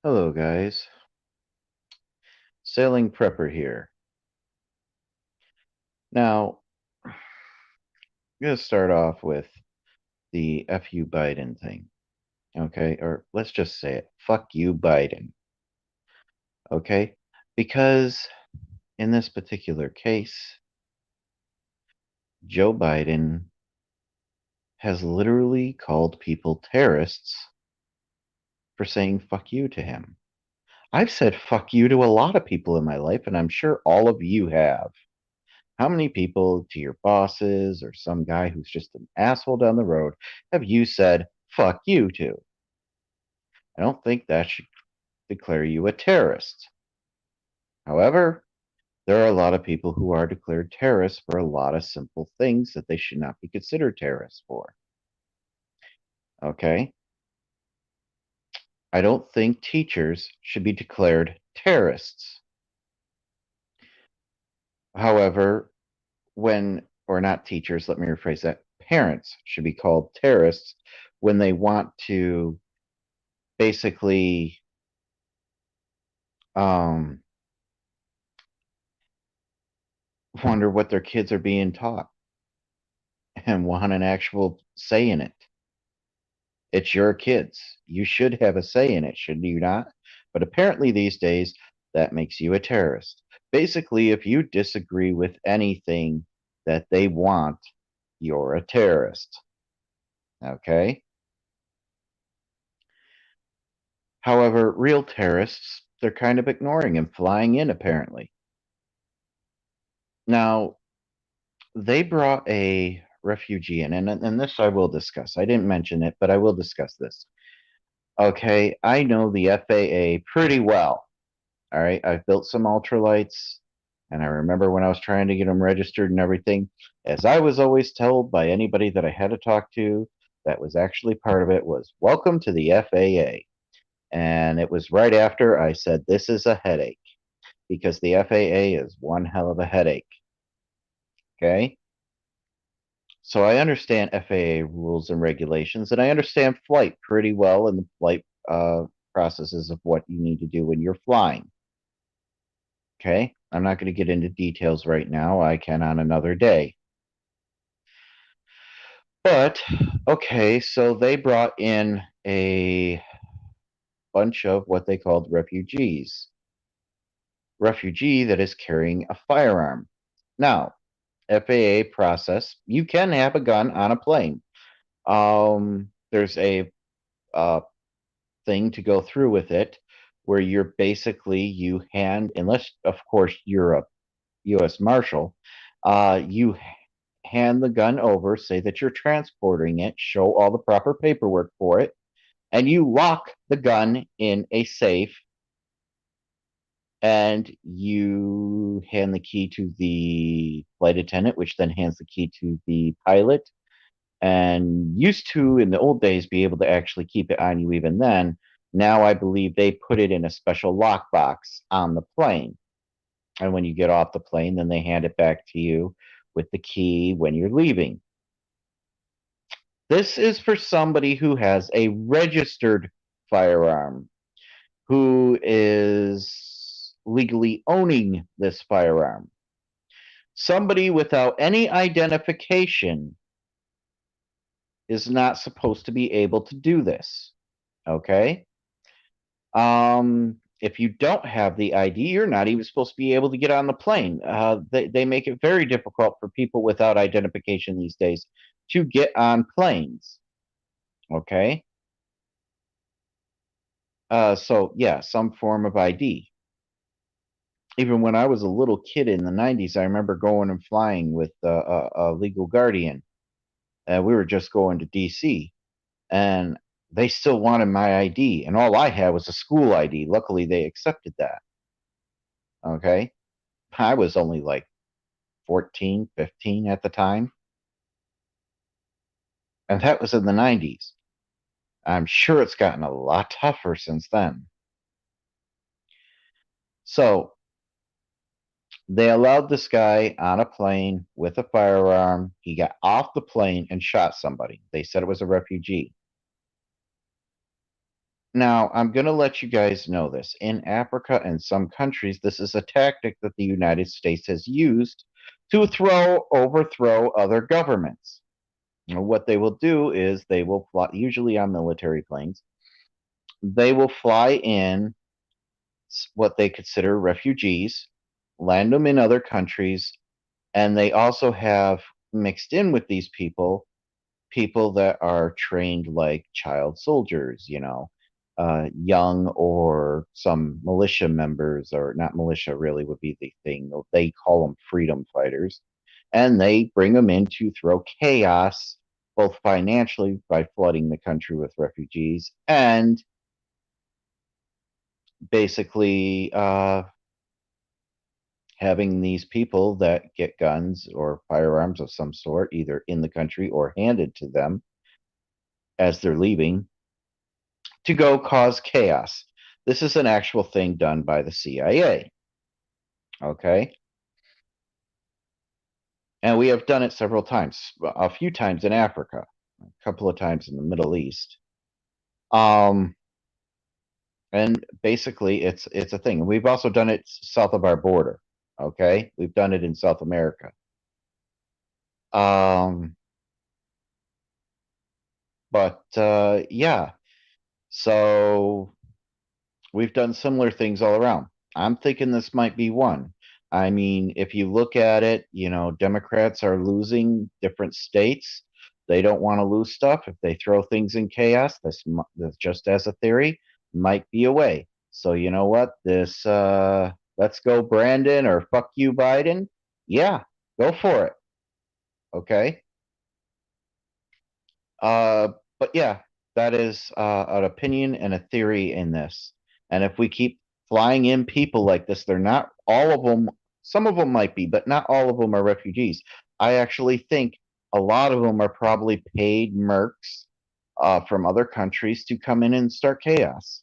Hello, guys. Sailing Prepper here. Now, I'm going to start off with the F you Biden thing. Okay? Or let's just say it. Fuck you, Biden. Okay? Because in this particular case, Joe Biden has literally called people terrorists for saying fuck you to him. I've said fuck you to a lot of people in my life, and I'm sure all of you have. How many people, to your bosses or some guy who's just an asshole down the road, have you said, fuck you to? I don't think that should declare you a terrorist. However, there are a lot of people who are declared terrorists for a lot of simple things that they should not be considered terrorists for. Okay? I don't think teachers should be declared terrorists. However, or not teachers, let me rephrase that, parents should be called terrorists when they want to basically um, wonder what their kids are being taught and want an actual say in it. It's your kids. You should have a say in it, shouldn't you not? But apparently these days, that makes you a terrorist. Basically, if you disagree with anything that they want, you're a terrorist. Okay? However, real terrorists, they're kind of ignoring and flying in, apparently. Now, they brought a refugee in, and this I will discuss. I didn't mention it, but I will discuss this. Okay, I know the FAA pretty well. All right, I've built some ultralights, and I remember when I was trying to get them registered and everything, as I was always told by anybody that I had to talk to that was actually part of it, was welcome to the FAA. And it was right after I said, this is a headache, because the FAA is one hell of a headache. Okay. So I understand FAA rules and regulations, and I understand flight pretty well and the flight processes of what you need to do when you're flying. Okay, I'm not going to get into details right now. I can on another day. But okay, so they brought in a bunch of what they called refugees. Refugee that is carrying a firearm. Now, FAA process, you can have a gun on a plane. There's a uh, thing to go through with it where you hand, unless of course you're a U.S. Marshal, you hand the gun over, say that you're transporting it, show all the proper paperwork for it, and you lock the gun in a safe, and you hand the key to the flight attendant, which then hands the key to the pilot. And used to, in the old days, be able to actually keep it on you even then. Now I believe they put it in a special lockbox on the plane. And when you get off the plane, then they hand it back to you with the key when you're leaving. This is for somebody who has a registered firearm, who is legally owning this firearm. Somebody without any identification is not supposed to be able to do this. Okay? If you don't have the ID, you're not even supposed to be able to get on the plane. They make it very difficult for people without identification these days to get on planes. Okay? So, yeah, some form of ID. Even when I was a little kid in the 90s, I remember going and flying with a legal guardian. We were just going to DC, and they still wanted my ID, and all I had was a school ID. Luckily, they accepted that. Okay. I was only like 14, 15 at the time, and that was in the 90s. I'm sure it's gotten a lot tougher since then. So they allowed this guy on a plane with a firearm. He got off the plane and shot somebody. They said it was a refugee. Now, I'm going to let you guys know this. In Africa and some countries, this is a tactic that the United States has used to overthrow other governments. What they will do is they will fly, usually on military planes, they will fly in what they consider refugees, land them in other countries, and they also have mixed in with these people that are trained like child soldiers, young or some militia members, or not militia really would be the thing. They call them freedom fighters. And they bring them in to throw chaos, both financially by flooding the country with refugees and basically having these people that get guns or firearms of some sort either in the country or handed to them as they're leaving to go cause chaos. This is an actual thing done by the CIA. Okay. And we have done it several times, a few times in Africa, a couple of times in the Middle East. Um, and basically it's a thing. We've also done it south of our border. Okay. We've done it in South America. Um, but yeah. So we've done similar things all around. I'm thinking this might be one. I mean, if you look at it, Democrats are losing different states. They don't want to lose stuff. If they throw things in chaos, this just as a theory, might be a way. So you know what? This let's go Brandon or fuck you Biden. Yeah, go for it. Okay. Uh, but yeah, that is an opinion and a theory in this. And if we keep flying in people like this, they're not all of them. Some of them might be, but not all of them are refugees. I actually think a lot of them are probably paid mercs from other countries to come in and start chaos.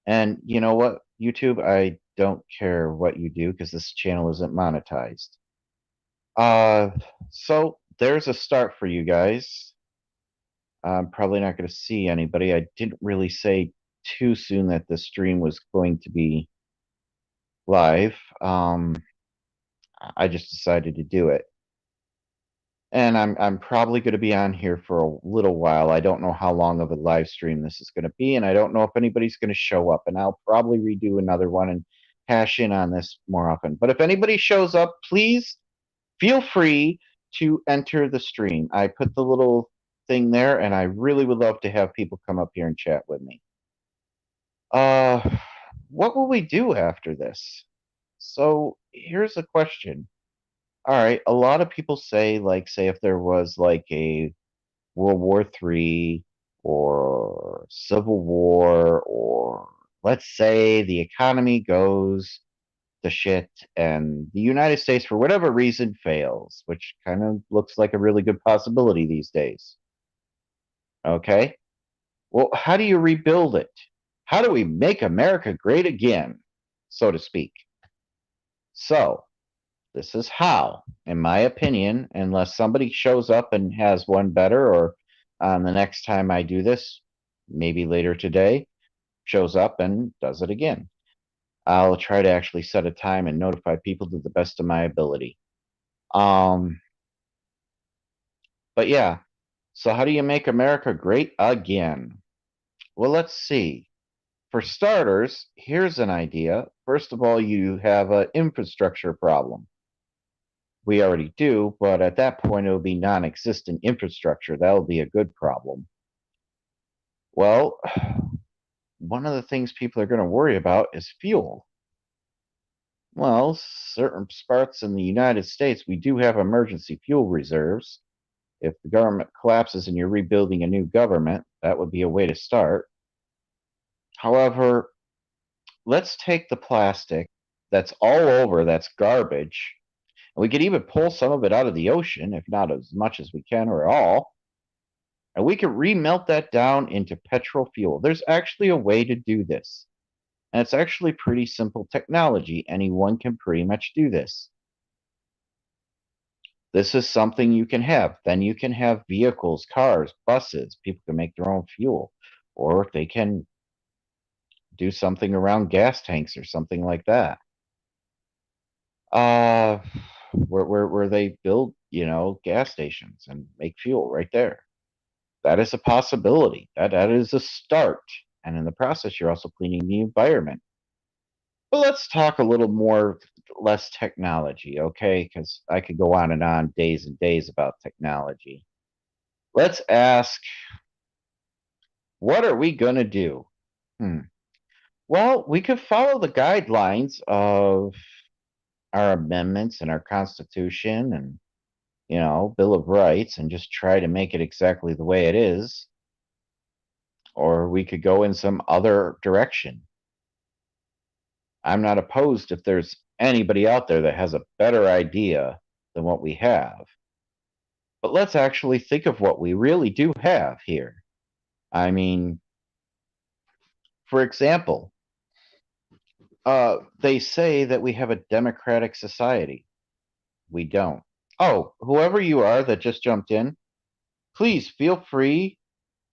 And you know what, YouTube, I don't care what you do because this channel isn't monetized. Uh, so there's a start for you guys. I'm probably not going to see anybody. I didn't really say too soon that the stream was going to be live. I just decided to do it. And I'm probably going to be on here for a little while. I don't know how long of a live stream this is going to be, and I don't know if anybody's going to show up. And I'll probably redo another one and hash in on this more often. But if anybody shows up, please feel free to enter the stream. I put the little thing there, and I really would love to have people come up here and chat with me. Uh, what will we do after this? So here's a question. All right, a lot of people say, like, say if there was like a World War III or Civil War, or let's say the economy goes to shit and the United States, for whatever reason, fails, which kind of looks like a really good possibility these days. Okay. Well, how do you rebuild it? How do we make America great again, so to speak? So, this is how, in my opinion, unless somebody shows up and has one better, or the next time I do this, maybe later today, shows up and does it again. I'll try to actually set a time and notify people to the best of my ability. Um, but yeah, so how do you make America great again? Well, let's see. For starters, here's an idea. First of all, you have an infrastructure problem. We already do, but at that point, it'll be non existent infrastructure. That'll be a good problem. Well, one of the things people are going to worry about is fuel. Well, certain parts in the United States, we do have emergency fuel reserves. If the government collapses and you're rebuilding a new government, that would be a way to start. However, let's take the plastic that's all over, that's garbage. And we could even pull some of it out of the ocean, if not as much as we can or all. And we could remelt that down into petrol fuel. There's actually a way to do this. And it's actually pretty simple technology. Anyone can pretty much do this. This is something you can have. Then you can have vehicles, cars, buses. People can make their own fuel. or they can do something around gas tanks or something like that. Uh, where they build, gas stations and make fuel right there. That is a possibility. That is a start. And in the process, you're also cleaning the environment. But let's talk a little more, less technology, okay? Because I could go on and on days and days about technology. Let's ask, what are we going to do? Hmm. Well, we could follow the guidelines of our amendments and our Constitution and, Bill of Rights and just try to make it exactly the way it is. Or we could go in some other direction. I'm not opposed if there's anybody out there that has a better idea than what we have. But let's actually think of what we really do have here. I mean, for example, they say that we have a democratic society. We don't. Oh, whoever you are that just jumped in, please feel free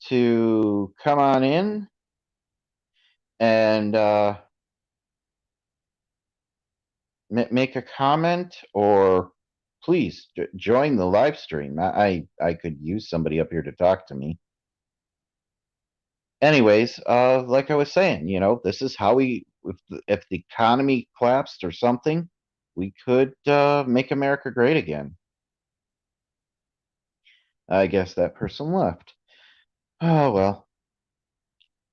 to come on in and make a comment, or please join the live stream. I could use somebody up here to talk to me. Anyways, like I was saying, this is how if the economy collapsed or something, we could make America great again. I guess that person left. Oh well.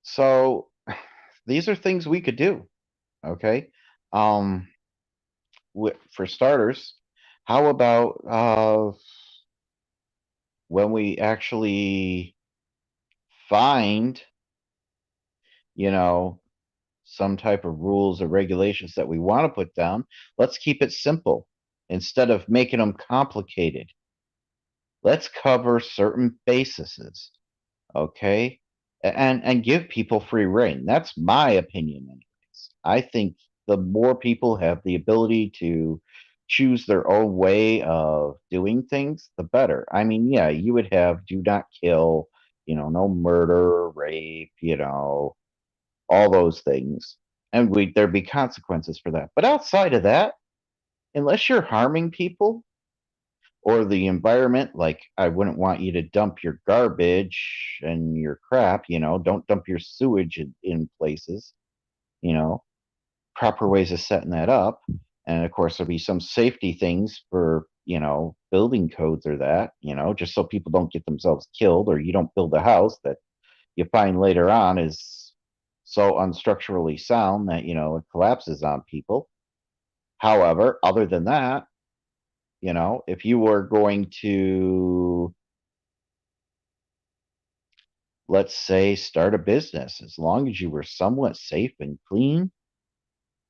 So these are things we could do. Okay. Um, for starters, how about when we actually find, you know, some type of rules or regulations that we want to put down, let's keep it simple instead of making them complicated. Let's cover certain bases, okay? And give people free reign. That's my opinion, anyways. I think the more people have the ability to choose their own way of doing things, the better. I mean, yeah, you would have do not kill, no murder, rape, all those things. And there'd be consequences for that. But outside of that, unless you're harming people or the environment, like I wouldn't want you to dump your garbage and your crap, don't dump your sewage in places, you know, proper ways of setting that up. And of course, there'll be some safety things for, building codes or that, just so people don't get themselves killed, or you don't build a house that you find later on is so unstructurally sound that, it collapses on people. However, other than that, if you were going to, let's say, start a business, as long as you were somewhat safe and clean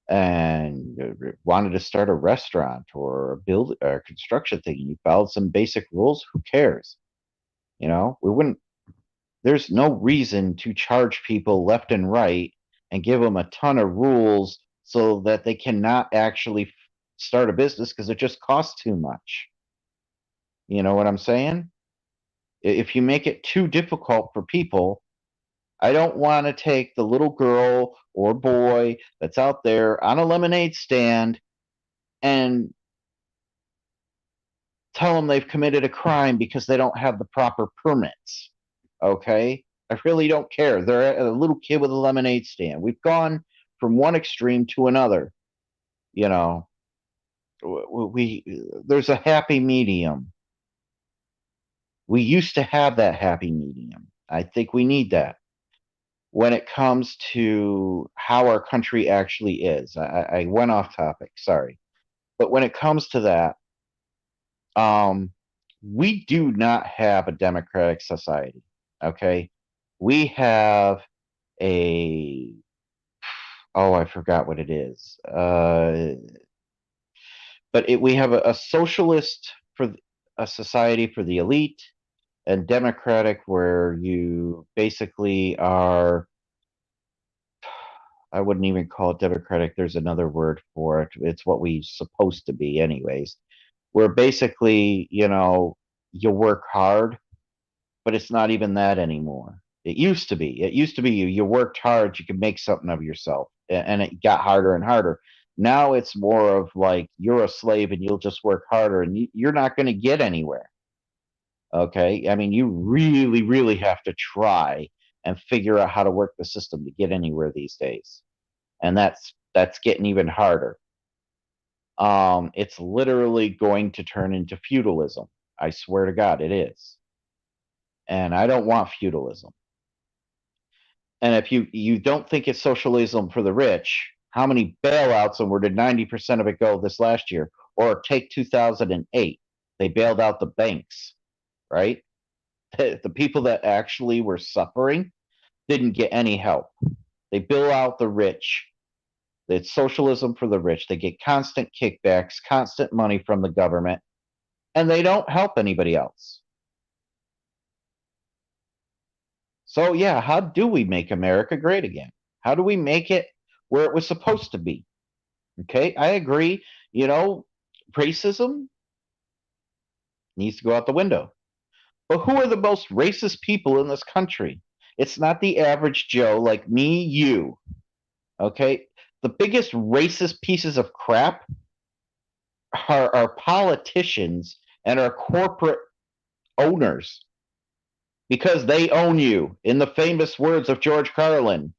and wanted to start a restaurant or build a construction thing, and you followed some basic rules, who cares? We wouldn't, there's no reason to charge people left and right and give them a ton of rules so that they cannot actually start a business because it just costs too much. You know what I'm saying? If you make it too difficult for people, I don't want to take the little girl or boy that's out there on a lemonade stand and tell them they've committed a crime because they don't have the proper permits. Okay? I really don't care. They're a little kid with a lemonade stand. We've gone from one extreme to another. You know, we there's a happy medium. We used to have that happy medium. I think we need that when it comes to how our country actually is. I went off topic, sorry. But when it comes to that, um, we do not have a democratic society. Okay. We have a, oh, I forgot what it is. But we have a socialist for a society for the elite, and democratic where you basically are, I wouldn't even call it democratic. There's another word for it. It's what we supposed to be, anyways. Where basically, you work hard, but it's not even that anymore. It used to be. It used to be you worked hard, you could make something of yourself, and it got harder and harder. Now it's more of like you're a slave and you'll just work harder and you're not going to get anywhere. Okay, I mean you really, really have to try and figure out how to work the system to get anywhere these days, and that's getting even harder. It's literally going to turn into feudalism. I swear to God, it is, and I don't want feudalism. And if you don't think it's socialism for the rich, how many bailouts and where did 90% of it go this last year? Or take 2008, they bailed out the banks, right? The people that actually were suffering didn't get any help. They bail out the rich. It's socialism for the rich. They get constant kickbacks, constant money from the government, and they don't help anybody else. So, yeah, how do we make America great again? How do we make it where it was supposed to be? Okay, I agree. You know, racism needs to go out the window. But who are the most racist people in this country? It's not the average Joe like me, you. Okay, the biggest racist pieces of crap are our politicians and our corporate owners because they own you. In the famous words of George Carlin,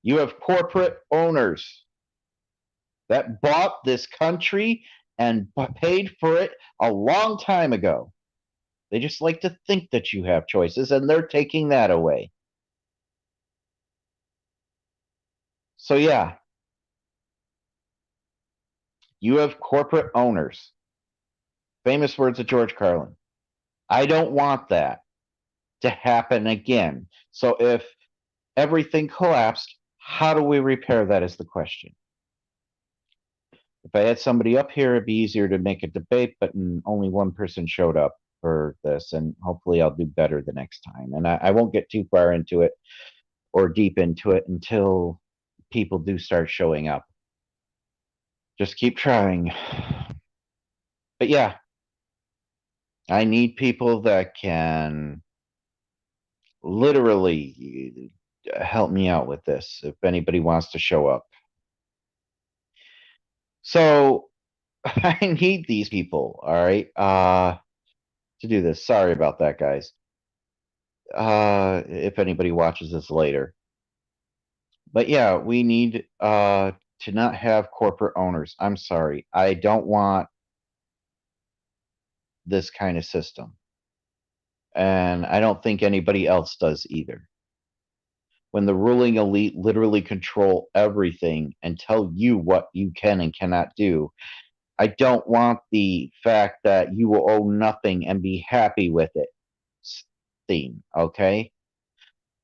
you have corporate owners that bought this country and paid for it a long time ago. They just like to think that you have choices, and they're taking that away. So, yeah, you have corporate owners. Famous words of George Carlin. I don't want that to happen again. So, if everything collapsed, how do we repair that is the question. If I had somebody up here, it'd be easier to make a debate, but only one person showed up for this, and hopefully I'll do better the next time. And I won't get too far into it or deep into it until people do start showing up. Just keep trying. But yeah, I need people that can literally help me out with this if anybody wants to show up. So I need these people, all right, to do this. Sorry about that, guys. If anybody watches this later. But yeah, we need to not have corporate owners. I'm sorry. I don't want this kind of system. And I don't think anybody else does either. When the ruling elite literally control everything and tell you what you can and cannot do, I don't want the fact that you will owe nothing and be happy with it theme, okay?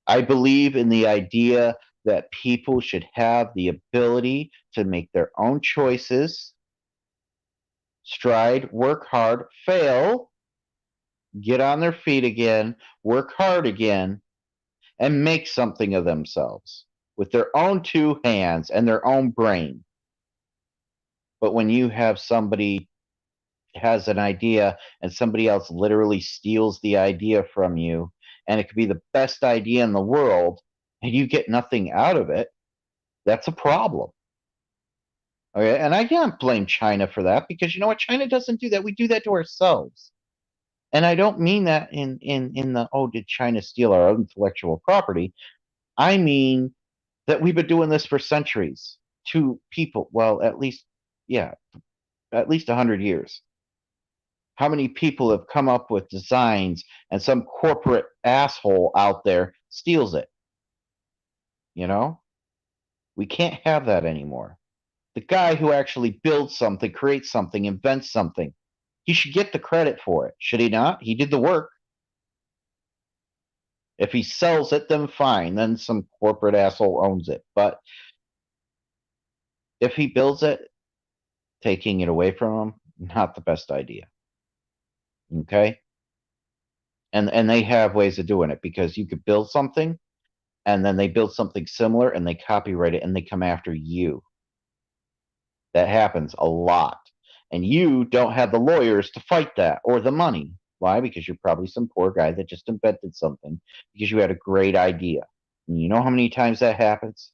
I believe in the idea that people should have the ability to make their own choices, stride, work hard, fail, get on their feet again, work hard again, and make something of themselves with their own two hands and their own brain. But when you have somebody has an idea and somebody else literally steals the idea from you, and it could be the best idea in the world, and you get nothing out of it, that's a problem. Okay, and I can't blame China for that because you know what? China doesn't do that. We do that to ourselves. And I don't mean that in the oh, did China steal our intellectual property? I mean that we've been doing this for centuries to people. Well, at least, yeah, at least 100 years. How many people have come up with designs and some corporate asshole out there steals it? You know, we can't have that anymore. The guy who actually builds something, creates something, invents something, he should get the credit for it. Should he not? He did the work. If he sells it, then fine. Then some corporate asshole owns it. But if he builds it, taking it away from him, not the best idea. Okay? And they have ways of doing it because you could build something and then they build something similar and they copyright it and they come after you. That happens a lot. And you don't have the lawyers to fight that or the money. Why? Because you're probably some poor guy that just invented something because you had a great idea. And you know how many times that happens?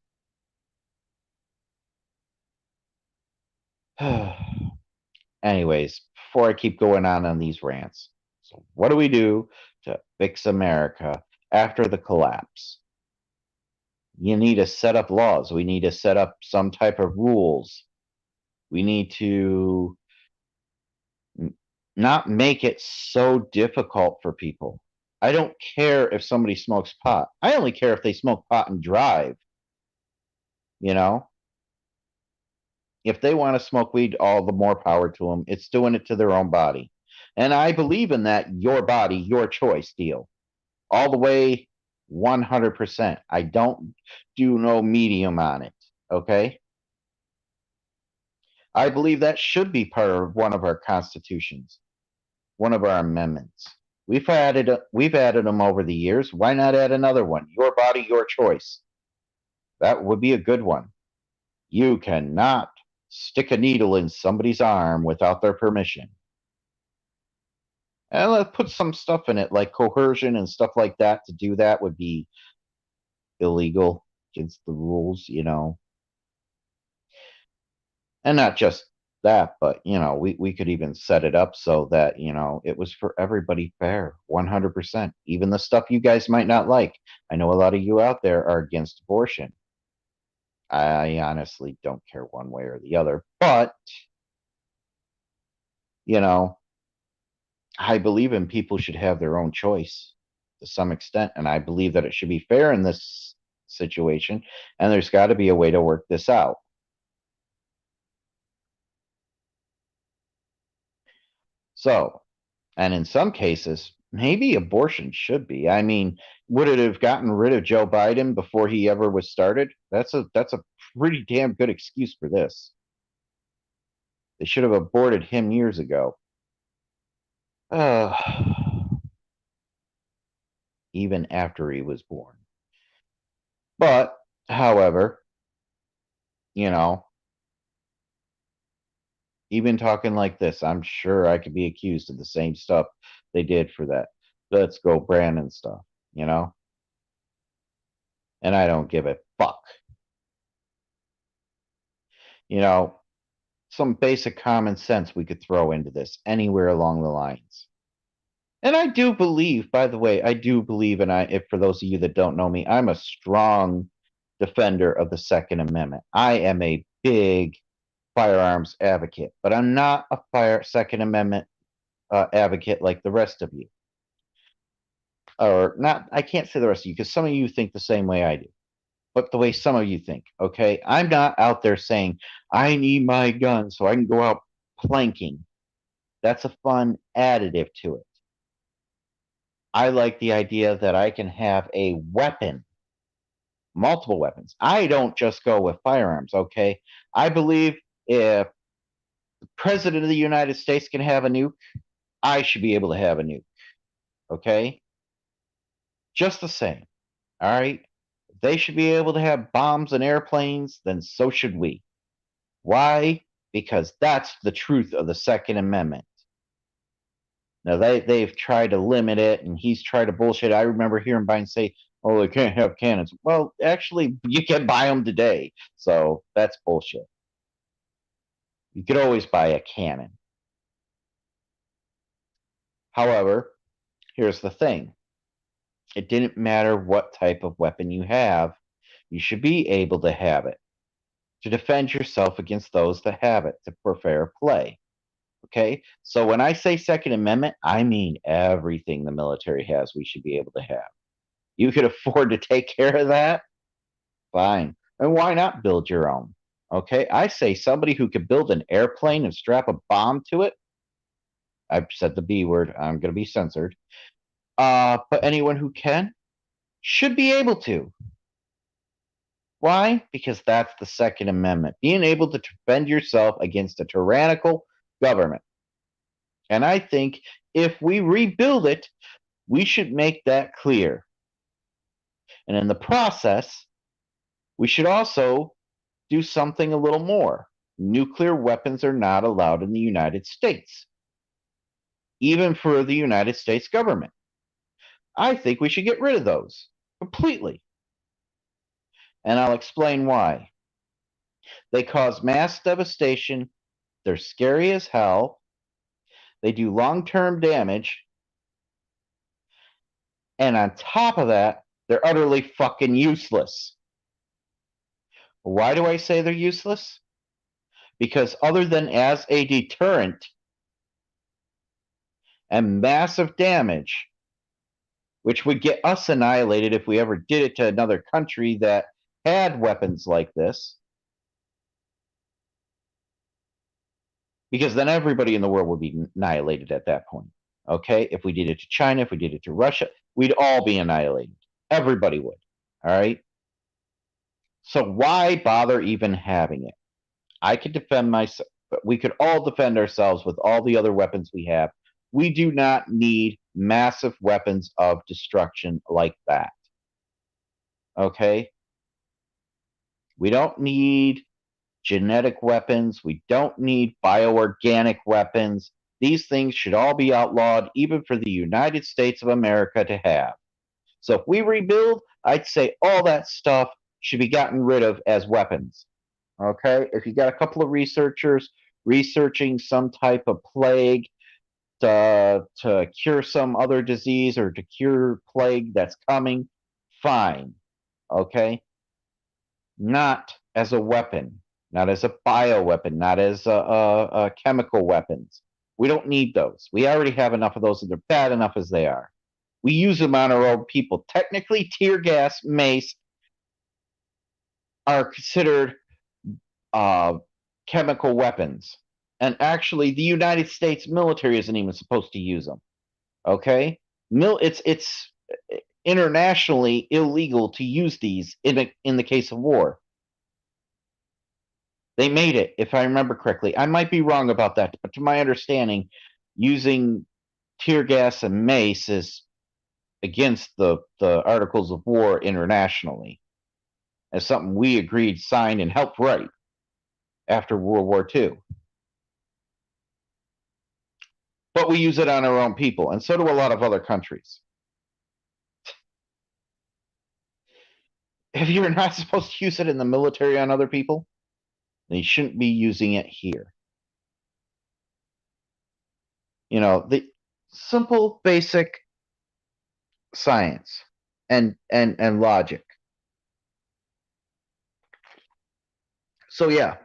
Anyways, before I keep going on these rants, so what do we do to fix America after the collapse? You need to set up laws. We need to set up some type of rules. We need to not make it so difficult for people. I don't care if somebody smokes pot. I only care if they smoke pot and drive. You know, if they want to smoke weed, all the more power to them. It's doing it to their own body. And I believe in that your body, your choice deal. All the way 100%. I don't do no medium on it. Okay? I believe that should be part of one of our constitutions, one of our amendments. We've added them over the years. Why not add another one? Your body, your choice. That would be a good one. You cannot stick a needle in somebody's arm without their permission. And let's put some stuff in it, like coercion and stuff like that. To do that would be illegal, against the rules, And not just that, but we could even set it up so that it was for everybody fair, 100%. Even the stuff you guys might not like. I know a lot of you out there are against abortion. I honestly don't care one way or the other, but you know, I believe in people should have their own choice to some extent, and I believe that it should be fair in this situation, and there's got to be a way to work this out. So, and in some cases, maybe abortion should be. I mean, would it have gotten rid of Joe Biden before he ever was started? That's a pretty damn good excuse for this. They should have aborted him years ago. Uh, even after he was born. But, however, you know, even talking like this, I'm sure I could be accused of the same stuff they did for that Let's Go Brandon stuff, you know? And I don't give a fuck. You know, some basic common sense we could throw into this anywhere along the lines. And I do believe, by the way, I do believe, and if for those of you that don't know me, I'm a strong defender of the Second Amendment. I am a big firearms advocate, but I'm not a Second Amendment advocate like the rest of you. Or not, I can't say the rest of you because some of you think the same way I do, but the way some of you think, okay? I'm not out there saying, I need my gun so I can go out planking. That's a fun additive to it. I like the idea that I can have a weapon, multiple weapons. I don't just go with firearms, okay? I believe if the president of the United States can have a nuke, I should be able to have a nuke, okay? Just the same, all right? If they should be able to have bombs and airplanes, then so should we. Why? Because that's the truth of the Second Amendment. Now they've tried to limit it, and he's tried to bullshit. I remember hearing Biden say, "Oh, they can't have cannons." Well, actually, you can buy them today, so that's bullshit. You could always buy a cannon. However, here's the thing: it didn't matter what type of weapon you have; you should be able to have it to defend yourself against those that have it for fair play. Okay, so when I say Second Amendment, I mean everything the military has. We should be able to have. You could afford to take care of that, fine. And why not build your own? Okay, I say somebody who could build an airplane and strap a bomb to it. I've said the B word. I'm going to be censored. But anyone who can should be able to. Why? Because that's the Second Amendment, being able to defend yourself against a tyrannical government. And I think if we rebuild it, we should make that clear. And in the process, we should also do something a little more. Nuclear weapons are not allowed in the United States. even for the United States government. I think we should get rid of those completely. And I'll explain why. They cause mass devastation. They're scary as hell. They do long-term damage. And on top of that, they're utterly fucking useless. Why do I say they're useless? Because other than as a deterrent and massive damage, which would get us annihilated if we ever did it to another country that had weapons like this, because then everybody in the world would be annihilated at that point. Okay? If we did it to China, if we did it to Russia, we'd all be annihilated. Everybody would. All right? So why bother even having it? I could defend myself, but we could all defend ourselves with all the other weapons we have. We do not need massive weapons of destruction like that. Okay? We don't need genetic weapons. We don't need bioorganic weapons. These things should all be outlawed, even for the United States of America to have. So if we rebuild, I'd say all that stuff should be gotten rid of as weapons. Okay? If you got a couple of researchers researching some type of plague to cure some other disease or to cure plague that's coming, fine. Okay? Not as a weapon, not as a bioweapon, not as a chemical weapons. We don't need those. We already have enough of those, and they're bad enough as they are. We use them on our own people. Technically, tear gas, mace are considered chemical weapons. And actually, the United States military isn't even supposed to use them. Okay? It's internationally illegal to use these in the case of war. They made it, if I remember correctly. I might be wrong about that, but to my understanding, using tear gas and mace is against the Articles of War internationally, as something we agreed, signed, and helped write after World War II. But we use it on our own people, and so do a lot of other countries. If you're not supposed to use it in the military on other people, then you shouldn't be using it here. You know, the simple, basic science and logic. So yeah,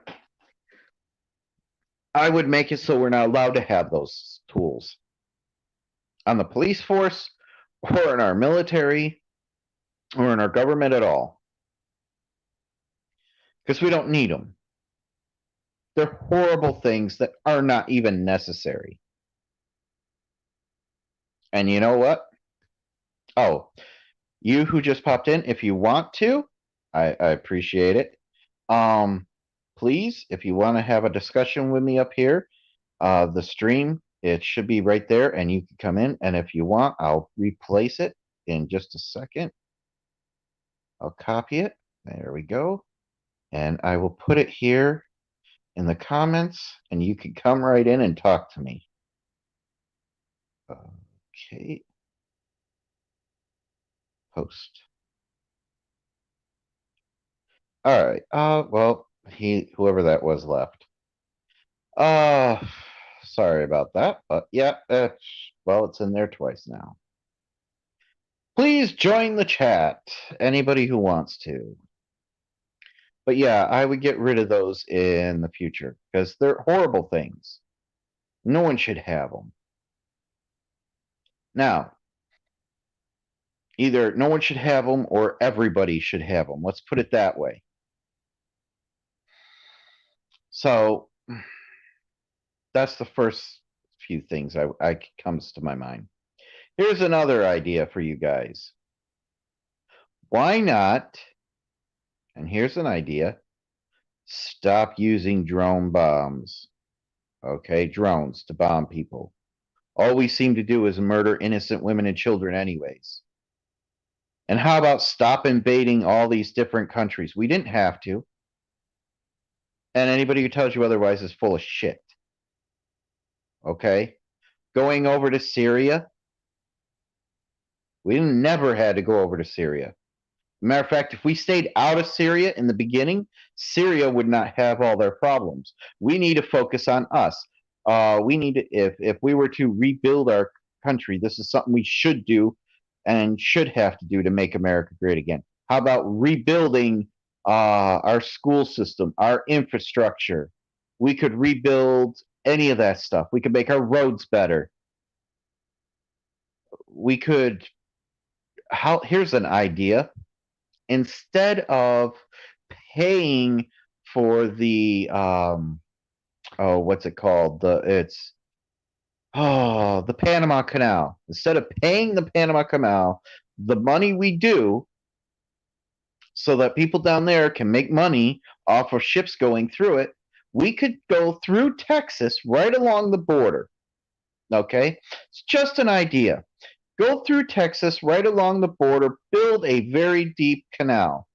I would make it so we're not allowed to have those tools on the police force or in our military or in our government at all, because we don't need them. They're horrible things that are not even necessary. And you know what? Oh, you who just popped in, if you want to, I appreciate it. Please, if you want to have a discussion with me up here, the stream, it should be right there, and you can come in. And if you want, I'll replace it in just a second. I'll copy it. There we go. And I will put it here in the comments, and you can come right in and talk to me. Okay. Post. All right. Well, whoever that was left. Sorry about that, but yeah, well, it's in there twice now. Please join the chat, anybody who wants to. But yeah, I would get rid of those in the future because they're horrible things. No one should have them. Now, either no one should have them or everybody should have them. Let's put it that way. So that's the first few things I comes to my mind. Here's another idea for you guys. Why not? And here's an idea. Stop using drone bombs. Okay, drones to bomb people. All we seem to do is murder innocent women and children anyways. And how about stop invading all these different countries? We didn't have to. And anybody who tells you otherwise is full of shit. Okay? going over to Syria. We never had to go over to Syria. Matter of fact, if we stayed out of Syria in the beginning, Syria would not have all their problems. We need to focus on us. We need to, if we were to rebuild our country, this is something we should do and should have to do to make America great again. How about rebuilding our school system, our infrastructure? We could rebuild any of that stuff. We could make our roads better. We could. How? Here's an idea. Instead of paying for the what's it called? The Panama Canal. Instead of paying the Panama Canal, the money we do so that people down there can make money off of ships going through it, we could go through Texas right along the border. Okay? It's just an idea. Go through Texas right along the border, build a very deep canal.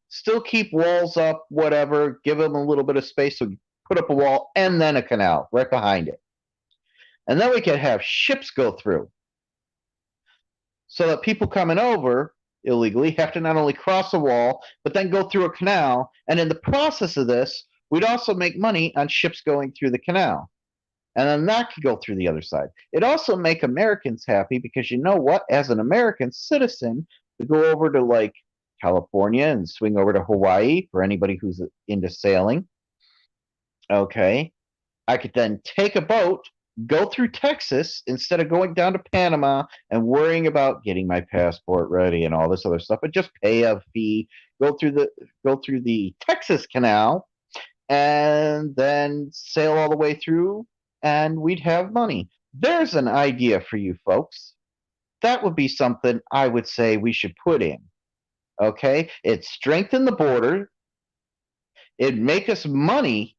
Still keep walls up, whatever, give them a little bit of space, so put up a wall and then a canal right behind it. And then we can have ships go through so that people coming over illegally have to not only cross a wall, but then go through a canal. And in the process of this, we'd also make money on ships going through the canal. And then that could go through the other side. It also make Americans happy because you know what? As an American citizen, to go over to like California and swing over to Hawaii for anybody who's into sailing. Okay. I could then take a boat, go through Texas instead of going down to Panama and worrying about getting my passport ready and all this other stuff, but just pay a fee, go through the Texas Canal and then sail all the way through and we'd have money. There's an idea for you folks. That would be something I would say we should put in. Okay? It'd strengthen the border. It'd make us money.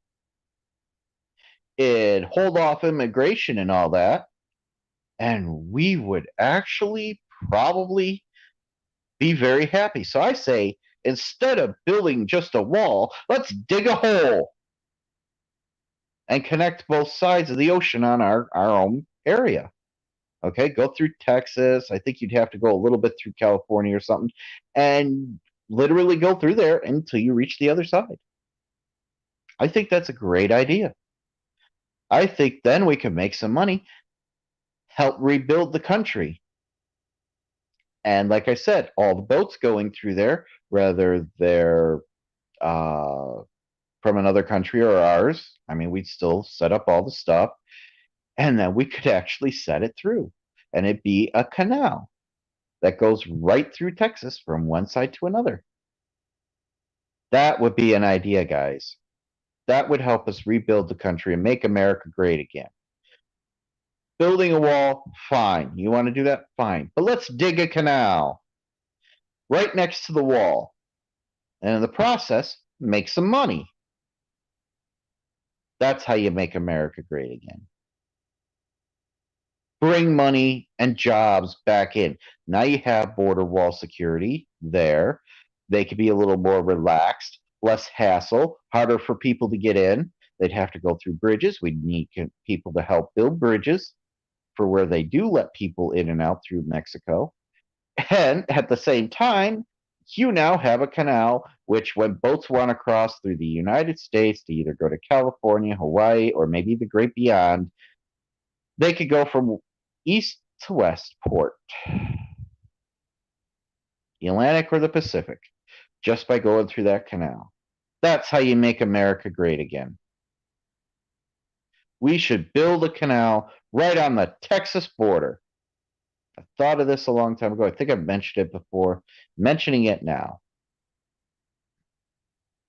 It'd hold off immigration and all that. And we would actually probably be very happy. So I say, instead of building just a wall, let's dig a hole and connect both sides of the ocean on our own area. Okay, go through Texas. I think you'd have to go a little bit through California or something, and literally go through there until you reach the other side. I think that's a great idea. I think then we can make some money, help rebuild the country. And like I said, all the boats going through there, whether they're from another country or ours, I mean, we'd still set up all the stuff, and then we could actually set it through, and it'd be a canal that goes right through Texas from one side to another. That would be an idea, guys. That would help us rebuild the country and make America great again. Building a wall, fine. You want to do that? Fine. But let's dig a canal right next to the wall. And in the process, make some money. That's how you make America great again. Bring money and jobs back in. Now you have border wall security there. They could be a little more relaxed, less hassle, harder for people to get in. They'd have to go through bridges. We'd need people to help build bridges for where they do let people in and out through Mexico. And at the same time, you now have a canal which, when boats want to cross through the United States to either go to California, Hawaii, or maybe the great beyond, they could go from east to west port, the Atlantic or the Pacific, just by going through that canal. That's how you make America great again. We should build a canal right on the Texas border. I thought of this a long time ago. I think I've mentioned it before. Mentioning it now.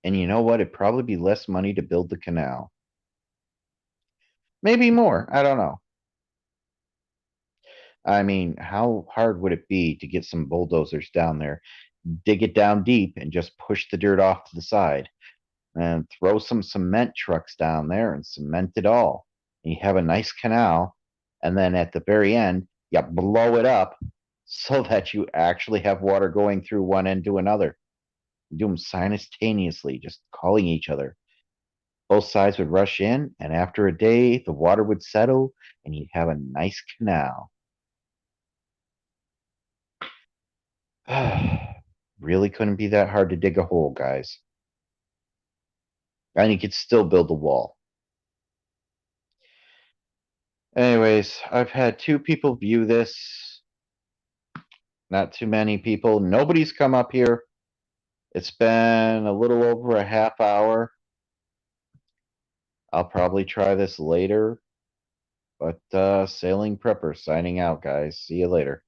And you know what? It'd probably be less money to build the canal. Maybe more. I don't know. I mean, how hard would it be to get some bulldozers down there, dig it down deep, and just push the dirt off to the side? And throw some cement trucks down there and cement it all. And you have a nice canal. And then at the very end, you blow it up so that you actually have water going through one end to another. You do them simultaneously, just calling each other. Both sides would rush in, and after a day, the water would settle, and you'd have a nice canal. Really couldn't be that hard to dig a hole, guys. And you could still build a wall. Anyways, I've had 2 people view this. Not too many people. Nobody's come up here. It's been a little over a half hour. I'll probably try this later. But Sailing Prepper signing out, guys. See you later.